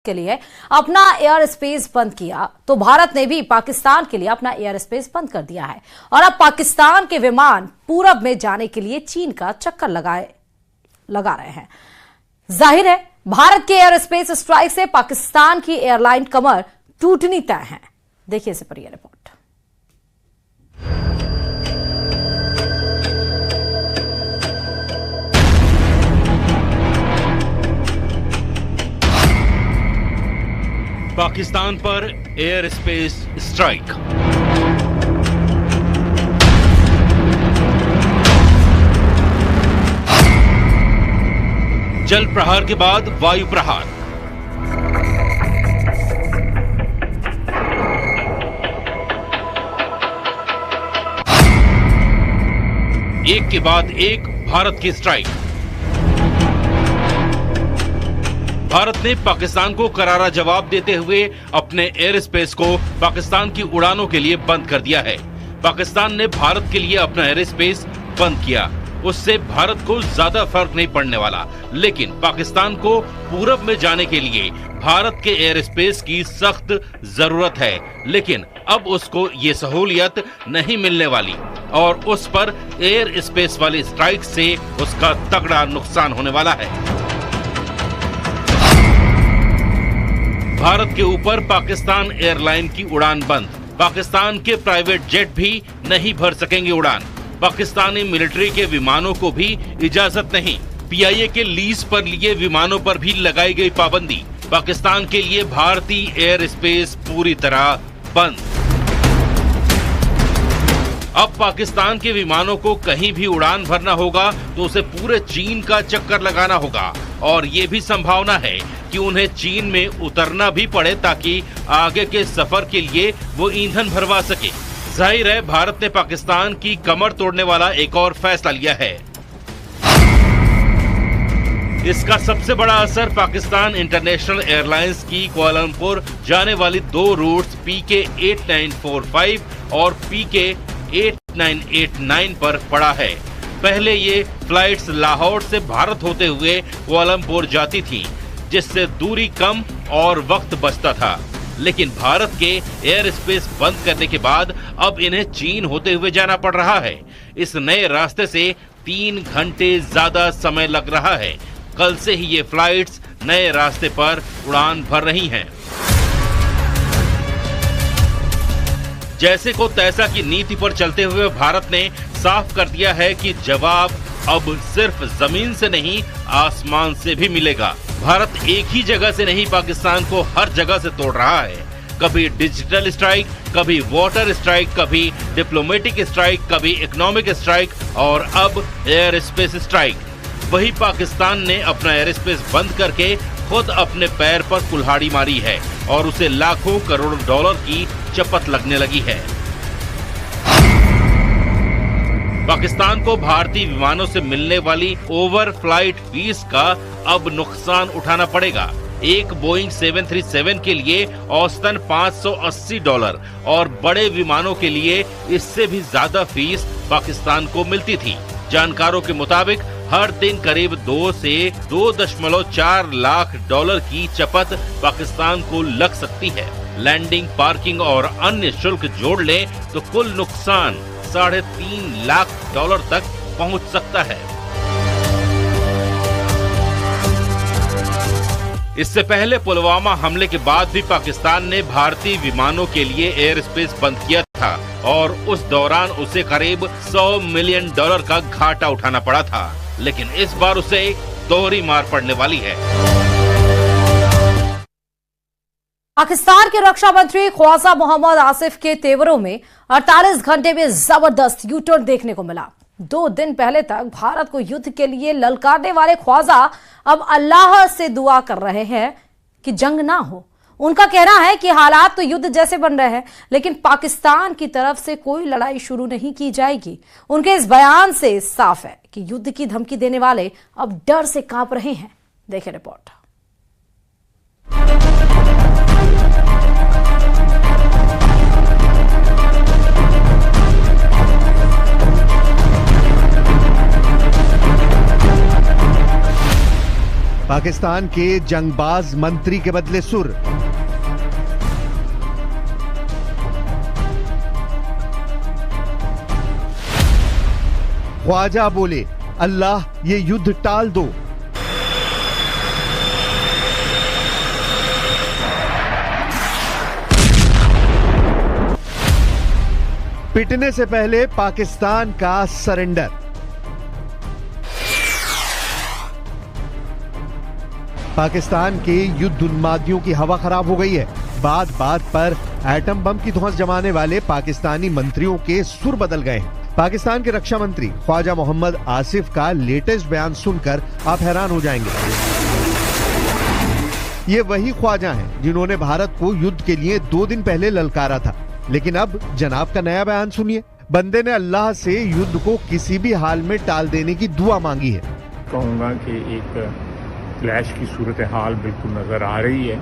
के लिए अपना एयर स्पेस बंद किया तो भारत ने भी पाकिस्तान के लिए अपना एयर स्पेस बंद कर दिया है और अब पाकिस्तान के विमान पूरब में जाने के लिए चीन का चक्कर लगा रहे हैं। जाहिर है भारत के एयर स्पेस स्ट्राइक से पाकिस्तान की एयरलाइन कमर टूटनी तय है। देखिए इस पर यह रिपोर्ट। पाकिस्तान पर एयर स्पेस स्ट्राइक। जल प्रहार के बाद वायु प्रहार। एक के बाद एक भारत की स्ट्राइक। भारत ने पाकिस्तान को करारा जवाब देते हुए अपने एयर स्पेस को पाकिस्तान की उड़ानों के लिए बंद कर दिया है। पाकिस्तान ने भारत के लिए अपना एयर स्पेस बंद किया, उससे भारत को ज्यादा फर्क नहीं पड़ने वाला, लेकिन पाकिस्तान को पूरब में जाने के लिए भारत के एयर स्पेस की सख्त जरूरत है। लेकिन अब उसको ये सहूलियत नहीं मिलने वाली और उस पर एयर स्पेस वाली स्ट्राइक से उसका तगड़ा नुकसान होने वाला है। भारत के ऊपर पाकिस्तान एयरलाइन की उड़ान बंद। पाकिस्तान के प्राइवेट जेट भी नहीं भर सकेंगे उड़ान। पाकिस्तानी मिलिट्री के विमानों को भी इजाजत नहीं। पीआईए के लीज पर लिए विमानों पर भी लगाई गई पाबंदी। पाकिस्तान के लिए भारतीय एयर स्पेस पूरी तरह बंद। अब पाकिस्तान के विमानों को कहीं भी उड़ान भरना होगा तो उसे पूरे चीन का चक्कर लगाना होगा और ये भी संभावना है कि उन्हें चीन में उतरना भी पड़े ताकि आगे के सफर के लिए वो ईंधन भरवा सके। जाहिर है भारत ने पाकिस्तान की कमर तोड़ने वाला एक और फैसला लिया है। इसका सबसे बड़ा असर पाकिस्तान इंटरनेशनल एयरलाइंस की कुआलालंपुर जाने वाली 2 रूट्स PK 8945 और PK 8989 पर पड़ा है। पहले ये फ्लाइट्स लाहौर से भारत होते हुए कुआलालंपुर जाती थी, जिससे दूरी कम और वक्त बचता था। लेकिन भारत के एयर स्पेस बंद करने के बाद अब इन्हें चीन होते हुए जाना पड़ रहा है। इस नए रास्ते से 3 घंटे ज्यादा समय लग रहा है। कल से ही ये फ्लाइट्स नए रास्ते पर उड़ान भर रही हैं। जैसे को तैसा की नीति पर चलते हुए भारत ने साफ कर दिया है कि जवाब अब सिर्फ जमीन से नहीं आसमान से भी मिलेगा। भारत एक ही जगह से नहीं पाकिस्तान को हर जगह से तोड़ रहा है। कभी डिजिटल स्ट्राइक, कभी वाटर स्ट्राइक, कभी डिप्लोमेटिक स्ट्राइक, कभी इकोनॉमिक स्ट्राइक और अब एयर स्पेस स्ट्राइक। वही पाकिस्तान ने अपना एयर स्पेस बंद करके खुद अपने पैर पर कुल्हाड़ी मारी है और उसे लाखों करोड़ डॉलर की चपत लगने लगी है। पाकिस्तान को भारतीय विमानों से मिलने वाली ओवर फ्लाइट फीस का अब नुकसान उठाना पड़ेगा। एक बोइंग 737 के लिए औसतन $580 और बड़े विमानों के लिए इससे भी ज्यादा फीस पाकिस्तान को मिलती थी। जानकारों के मुताबिक हर दिन करीब 2 से 2.4 लाख डॉलर की चपत पाकिस्तान को लग सकती है। लैंडिंग, पार्किंग और अन्य शुल्क जोड़ लें तो कुल नुकसान $3.5 लाख तक पहुंच सकता है। इससे पहले पुलवामा हमले के बाद भी पाकिस्तान ने भारतीय विमानों के लिए एयर स्पेस बंद किया था और उस दौरान उसे करीब $100 मिलियन का घाटा उठाना पड़ा था। लेकिन इस बार उसे दोहरी मार पड़ने वाली है। पाकिस्तान के रक्षा मंत्री ख्वाजा मोहम्मद आसिफ के तेवरों में 48 घंटे में जबरदस्त यू टर्न देखने को मिला। 2 दिन पहले तक भारत को युद्ध के लिए ललकारने वाले ख्वाजा अब अल्लाह से दुआ कर रहे हैं कि जंग ना हो। उनका कहना है कि हालात तो युद्ध जैसे बन रहे हैं, लेकिन पाकिस्तान की तरफ से कोई लड़ाई शुरू नहीं की जाएगी। उनके इस बयान से साफ है कि युद्ध की धमकी देने वाले अब डर से कांप रहे हैं। देखें रिपोर्ट। पाकिस्तान के जंगबाज मंत्री के बदले सुर। ख्वाजा बोले, अल्लाह ये युद्ध टाल दो। पिटने से पहले पाकिस्तान का सरेंडर। पाकिस्तान के युद्ध उन्मादियों की हवा खराब हो गई है। बात बात पर एटम बम की धौंस जमाने वाले पाकिस्तानी मंत्रियों के सुर बदल गए हैं। पाकिस्तान के रक्षा मंत्री ख्वाजा मोहम्मद आसिफ का लेटेस्ट बयान सुनकर आप हैरान हो जाएंगे। ये वही ख्वाजा हैं जिन्होंने भारत को युद्ध के लिए 2 दिन पहले ललकारा था, लेकिन अब जनाब का नया बयान सुनिए। बंदे ने अल्लाह से युद्ध को किसी भी हाल में टाल देने की दुआ मांगी है। कहूँगा कि एक क्लैश की सूरत हाल बिल्कुल नज़र आ रही है।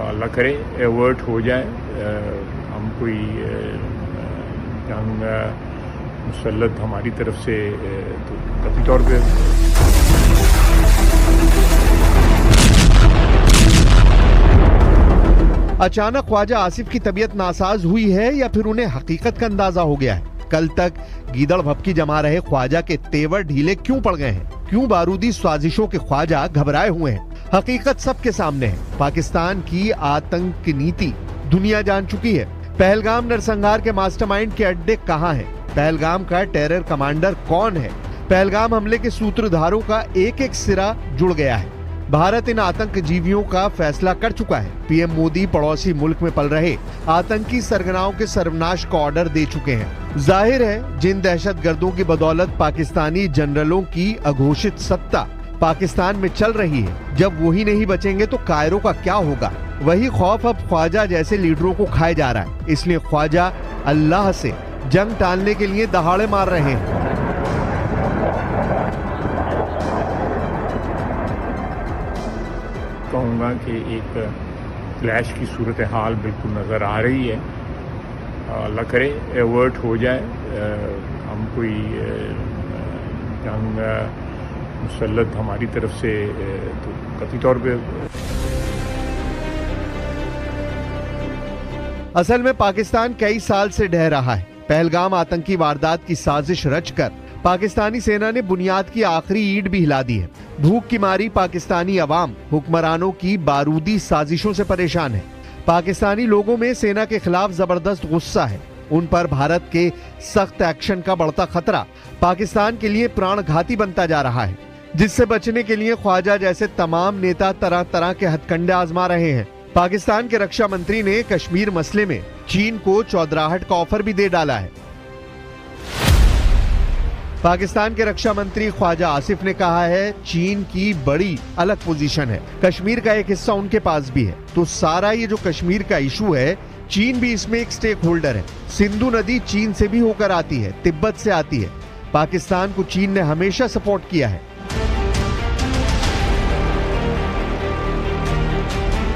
अल्लाह करे एवर्ट हो जाए, हम कोई जंग मुसल्लत हमारी तरफ से तो कतई तौर पे अचानक ख्वाजा आसिफ की तबीयत नासाज हुई है या फिर उन्हें हकीकत का अंदाजा हो गया है? कल तक गीदड़ भपकी जमा रहे ख्वाजा के तेवर ढीले क्यों पड़ गए हैं? क्यों बारूदी साजिशों के ख्वाजा घबराए हुए हैं? हकीकत सबके सामने है। पाकिस्तान की आतंक नीति दुनिया जान चुकी है। पहलगाम नरसंहार के मास्टरमाइंड के अड्डे कहां हैं? पहलगाम का टेरर कमांडर कौन है? पहलगाम हमले के सूत्रधारों का एक एक सिरा जुड़ गया है। भारत इन आतंकजीवियों का फैसला कर चुका है। पीएम मोदी पड़ोसी मुल्क में पल रहे आतंकी सरगनाओं के सर्वनाश का ऑर्डर दे चुके हैं। जाहिर है जिन दहशतगर्दों की बदौलत पाकिस्तानी जनरलों की अघोषित सत्ता पाकिस्तान में चल रही है, जब वही नहीं बचेंगे तो कायरो का क्या होगा? वही खौफ अब ख्वाजा जैसे लीडरों को खाए जा रहा है। इसलिए ख्वाजा अल्लाह से जंग टालने के लिए दहाड़े मार रहे हैं। कहूँगा कि एक क्लैश की सूरत हाल बिल्कुल नज़र आ रही है। अल्लाह करे एवर्ट हो जाए, हम कोई जंग मुसल्लत हमारी तरफ से तो कतई तौर पे असल में पाकिस्तान कई साल से ढह रहा है। पहलगाम आतंकी वारदात की साजिश रचकर पाकिस्तानी सेना ने बुनियाद की आखिरी ईंट भी हिला दी है। भूख की मारी पाकिस्तानी अवाम हुक्मरानों की बारूदी साजिशों से परेशान है। पाकिस्तानी लोगों में सेना के खिलाफ जबरदस्त गुस्सा है। उन पर भारत के सख्त एक्शन का बढ़ता खतरा पाकिस्तान के लिए प्राणघाती बनता जा रहा है, जिससे बचने के लिए ख्वाजा जैसे तमाम नेता तरह तरह के हथकंडे आजमा रहे हैं। पाकिस्तान के रक्षा मंत्री ने कश्मीर मसले में चीन को चौधराहट का ऑफर भी दे डाला है। पाकिस्तान के रक्षा मंत्री ख्वाजा आसिफ ने कहा है चीन की बड़ी अलग पोजीशन है, कश्मीर का एक हिस्सा उनके पास भी है, तो सारा ये जो कश्मीर का इशू है चीन भी इसमें एक स्टेक होल्डर है। सिंधु नदी चीन से भी होकर आती है, तिब्बत से आती है। पाकिस्तान को चीन ने हमेशा सपोर्ट किया है।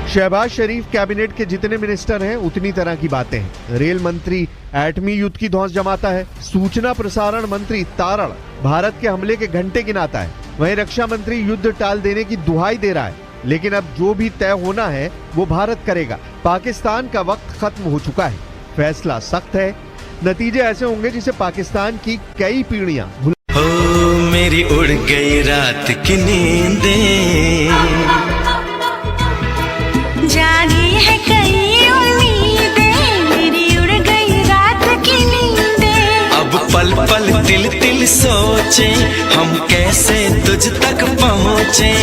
शहबाज शरीफ कैबिनेट के जितने मिनिस्टर हैं उतनी तरह की बातें हैं। रेल मंत्री एटमी युद्ध की धौंस जमाता है। सूचना प्रसारण मंत्री तारड़ भारत के हमले के घंटे गिनाता है। वहीं रक्षा मंत्री युद्ध टाल देने की दुहाई दे रहा है। लेकिन अब जो भी तय होना है वो भारत करेगा। पाकिस्तान का वक्त खत्म हो चुका है। फैसला सख्त है, नतीजे ऐसे होंगे जिसे पाकिस्तान की कई पीढ़ियां मेरी उड़ गई रात की नींदें, जागी है कई उम्मीदें, मेरी उड़ गई रात की नींदें। अब पल पल तिल तिल सोचे हम कैसे तुझ तक पहुँचे।